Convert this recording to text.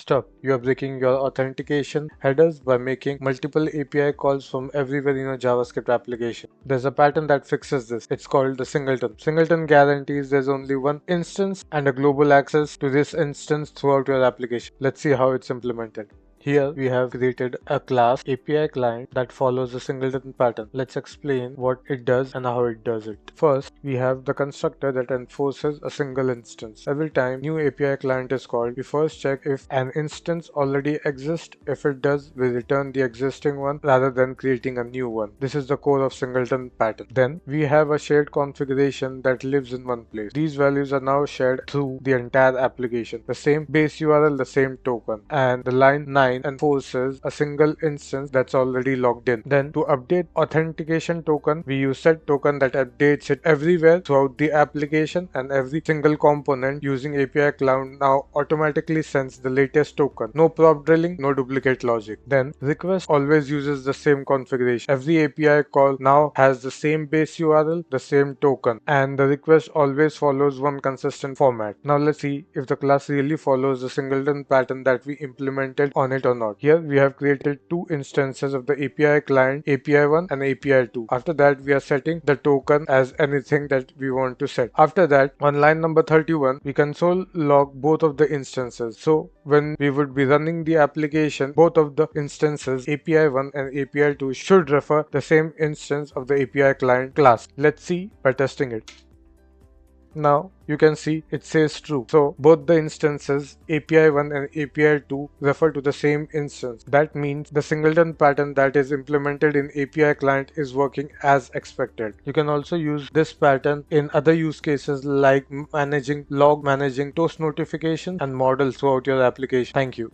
step. You are breaking your authentication headers by making multiple API calls from everywhere in your JavaScript application. There's a pattern that fixes this. It's called the Singleton. Singleton guarantees there's only one instance and a global access to this instance throughout your application. Let's see how it's implemented. Here we have created a class API client that follows the Singleton pattern. Let's explain what it does and how it does it. First, we have the constructor that enforces a single instance. Every time new API client is called, we first check if an instance already exists. If it does, we return the existing one rather than creating a new one. This is the core of Singleton pattern. Then we have a shared configuration that lives in one place. These values are now shared through the entire application. The same base URL, the same token, and the line 9 enforces a single instance that's already logged in. Then to update authentication token, we use set token that updates it everywhere throughout the application, and every single component using API Cloud now automatically sends the latest token. No prop drilling, no duplicate logic. Then request always uses the same configuration. Every API call now has the same base URL, the same token, and the request always follows one consistent format. Now let's see if the class really follows the Singleton pattern that we implemented on it or not. Here we have created two instances of the API client, API1 and API2. After that, we are setting the token as anything that we want to set. After that, on line number 31, we console log both of the instances. So when we would be running the application, both of the instances API1 and API2 should refer the same instance of the API client class. Let's see by testing it. Now you can see it says true. So both the instances API1 and API2 refer to the same instance. That means the Singleton pattern that is implemented in API client is working as expected. You can also use this pattern in other use cases like managing toast notifications and models throughout your application. Thank you.